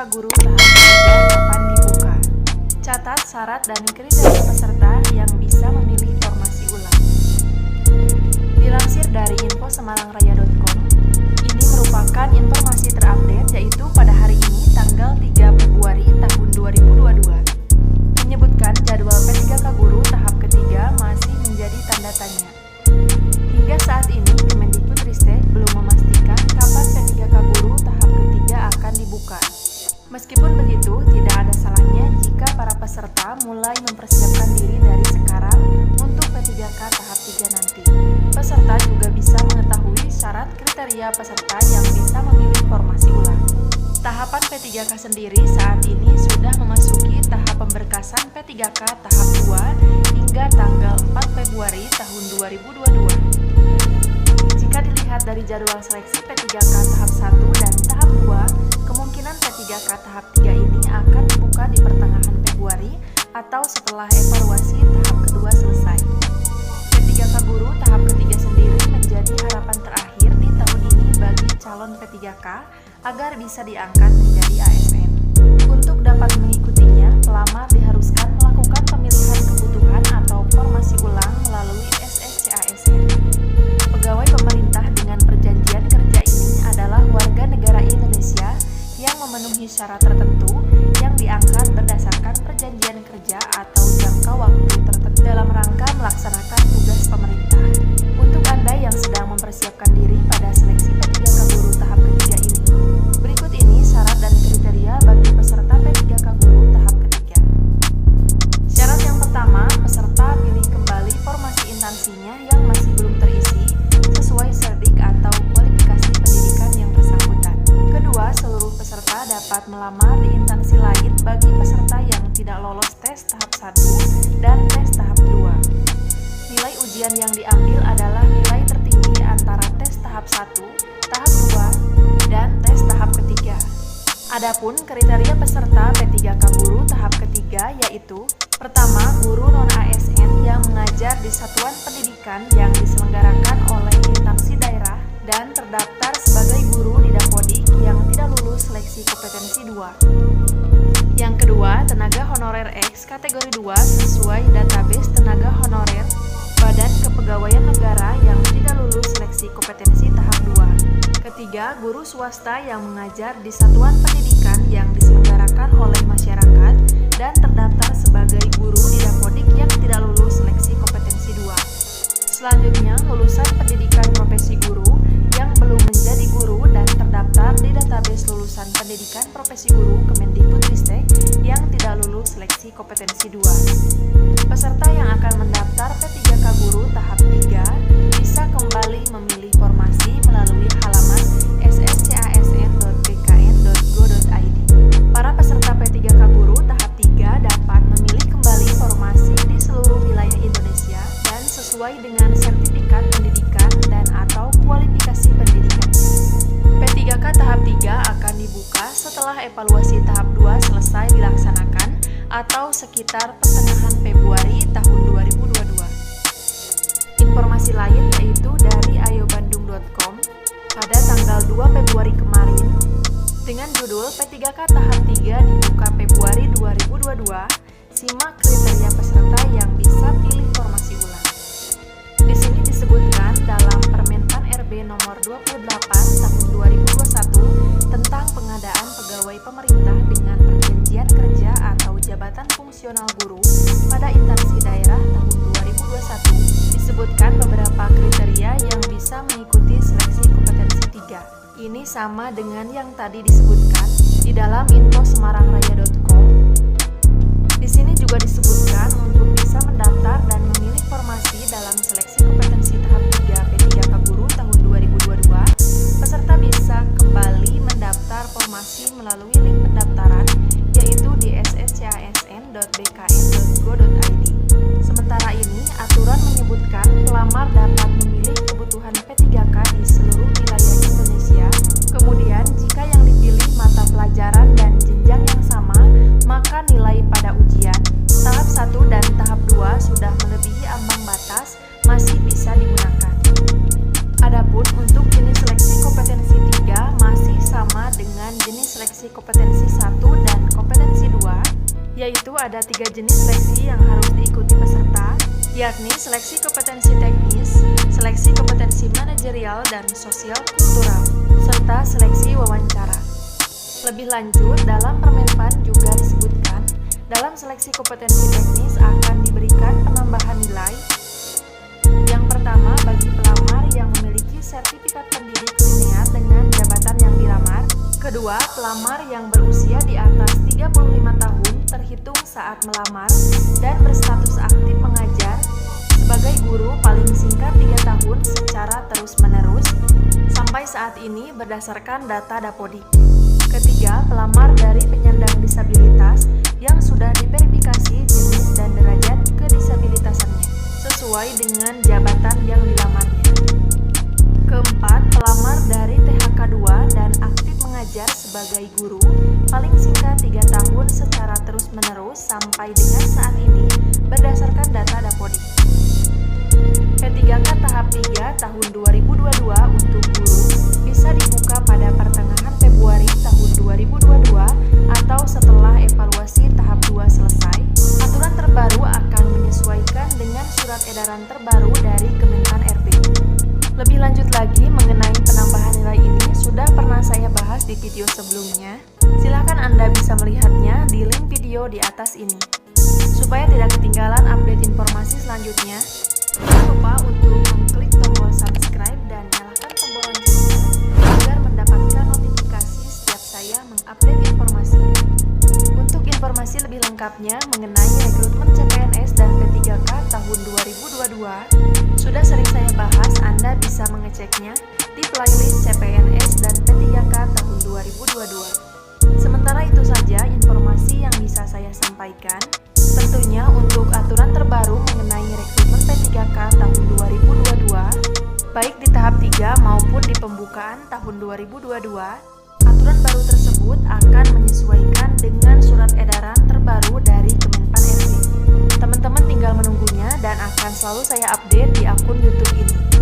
Guru tahap 3 kapan dibuka. Catat syarat dan kriteria peserta yang bisa memilih formasi ulang. Dilansir dari info-semarang-raya.com, ini merupakan informasi terupdate yaitu pada hari ini tanggal 3 Februari tahun 2022. Menyebutkan jadwal P3K Guru tahap ketiga masih menjadi tanda tanya. Hingga saat ini Kemendikbudristek belum memastikan kapan P3K Guru tahap ketiga akan dibuka. Meskipun begitu, tidak ada salahnya jika para peserta mulai mempersiapkan diri dari sekarang untuk P3K tahap 3 nanti. Peserta juga bisa mengetahui syarat kriteria peserta yang bisa memilih formasi ulang. Tahapan P3K sendiri saat ini sudah memasuki tahap pemberkasan P3K tahap 2 hingga tanggal 4 Februari tahun 2022. Jika dilihat dari jadwal seleksi P3K tahap 1 dan tahap 2, kemungkinan P3K tahap 3 ini akan dibuka di pertengahan Februari atau setelah evaluasi tahap kedua selesai. P3K Guru tahap ketiga sendiri menjadi harapan terakhir di tahun ini bagi calon P3K agar bisa diangkat menjadi ASN. Untuk dapat mengikutinya, pelamar diharuskan melakukan pemilihan kebutuhan atau formasi ulang melalui SSCASN. Pegawai pemerintah dengan perjanjian kerja ini adalah warga negara Indonesia yang memenuhi syarat tertentu yang diangkat berdasarkan perjanjian kerja atau jangka waktu tertentu dalam rangka melaksanakan tugas pemerintah. Untuk Anda yang sedang mempersiapkan diri pada seleksi P3K Guru tahap ketiga ini, berikut ini syarat dan kriteria bagi peserta P3K Guru tahap ketiga. Syarat yang pertama, peserta pilih kembali formasi instansinya yang masih belum terisi sesuai serdik atau kualifikasi pendidikan yang bersangkutan. Kedua, seluruh peserta dapat melamar di instansi lain bagi peserta yang tidak lolos tes tahap 1 dan tes tahap 2. Nilai ujian yang diambil adalah nilai tertinggi antara tes tahap 1, tahap 2, dan tes tahap ketiga. Adapun kriteria peserta P3K Guru tahap ketiga yaitu: pertama, guru non-ASN yang mengajar di satuan pendidikan yang diselenggarakan oleh instansi daerah dan terdaftar sebagai guru di Dapodik yang tidak lulus seleksi kompetensi 2. Yang kedua, tenaga honorer X kategori 2 sesuai database tenaga honorer Badan Kepegawaian Negara yang tidak lulus seleksi kompetensi tahap 2. Ketiga, guru swasta yang mengajar di satuan pendidikan yang diselenggarakan oleh masyarakat dan terdaftar sebagai guru di Dapodik yang tidak lulus seleksi kompetensi 2. Selanjutnya, lulusan pendidikan profesi guru yang belum menjadi guru dan terdaftar di database lulusan pendidikan profesi guru Kemendikbudristek yang tidak lulus seleksi kompetensi 2. Peserta yang akan mendaftar P3K Guru tahap 3 bisa kembali memilih formasi melalui halaman sscasn.bkn.go.id. Para peserta P3K Guru tahap 3 dapat memilih kembali formasi di seluruh wilayah Indonesia dan sesuai dengan sertifikat pendidikan dan atau kualifikasi pendidikannya. P3K tahap 3 akan dibuka setelah evaluasi tahap 2 selesai dilaksanakan atau sekitar pertengahan Februari tahun 2022. Informasi lain yaitu dari ayobandung.com pada tanggal 2 Februari kemarin dengan judul P3K tahap 3 dibuka Februari 2022, simak kriteria peserta yang bisa pilih formasi ulang. Di sini disebutkan dalam Permenpan RB nomor 28 tahun 2021 tentang pengadaan pegawai pemerintah dengan perjanjian kerja atau jabatan fungsional guru pada instansi daerah tahun 2021 disebutkan beberapa kriteria yang bisa mengikuti seleksi kompetensi 3. Ini sama dengan yang tadi disebutkan di dalam info-semarang-raya.com. Di sini juga disebutkan untuk bisa mendaftar dan memilih formasi dalam seleksi kompetensi tahap 3 P3K Guru tahun 2022, peserta bisa kembali mendaftar formasi melalui link pendaftaran yaitu di sscasn.bkn.go.id. Sementara ini, aturan menyebutkan pelamar dapat memilih kebutuhan P3K di seluruh wilayah Indonesia. Kemudian, jika yang dipilih mata pelajaran dan jenjang yang sama, maka nilai pada ujian tahap 1 dan tahap 2 sudah melebihi ambang batas masih yaitu ada 3 jenis seleksi yang harus diikuti peserta, yakni seleksi kompetensi teknis, seleksi kompetensi manajerial dan sosial kultural, serta seleksi wawancara. Lebih lanjut, dalam Permenpan juga disebutkan, dalam seleksi kompetensi teknis akan diberikan penambahan nilai. Yang pertama, bagi pelamar yang memiliki sertifikat pendidik linear dengan jabatan yang dilamar. Kedua, pelamar yang berusia di atas 35 tahun terhitung saat melamar dan berstatus aktif mengajar sebagai guru paling singkat 3 tahun secara terus-menerus sampai saat ini berdasarkan data Dapodik. Ketiga, pelamar dari penyandang disabilitas yang sudah diverifikasi jenis dan derajat kedisabilitasannya sesuai dengan jabatan yang dilamarnya. Keempat, pelamar dari THK 2 dan aktif mengajar sebagai guru paling singkat 3 tahun secara terus-menerus sampai dengan saat ini berdasarkan data Dapodik. P3K tahap 3 tahun 2022 untuk guru bisa dibuka pada pertengahan Februari tahun 2022 atau setelah evaluasi tahap 2 selesai. Aturan terbaru akan menyesuaikan dengan surat edaran terbaru dari Kemenpan RB. Lebih lanjut lagi mengenai penambahan nilai ini sudah pernah saya bahas di video sebelumnya. Silahkan Anda bisa melihatnya di link video di atas ini. Supaya tidak ketinggalan update informasi selanjutnya, jangan lupa untuk mengklik tombol subscribe dan nyalakan tombol loncengnya agar mendapatkan notifikasi setiap saya mengupdate informasi. Untuk informasi lebih lengkapnya mengenai rekrutmen CPNS dan P3K tahun 2022, sudah sering saya bahas, Anda bisa mengeceknya di playlist CPNS dan P3K tahun 2022. Sementara itu saja informasi yang bisa saya sampaikan. Tentunya untuk aturan terbaru mengenai rekrutmen P3K tahun 2022, baik di tahap 3 maupun di pembukaan tahun 2022, aturan baru tersebut akan menyesuaikan dengan surat edaran terbaru dari Kemenpan RB. Teman-teman tinggal menunggunya dan akan selalu saya update di akun YouTube ini.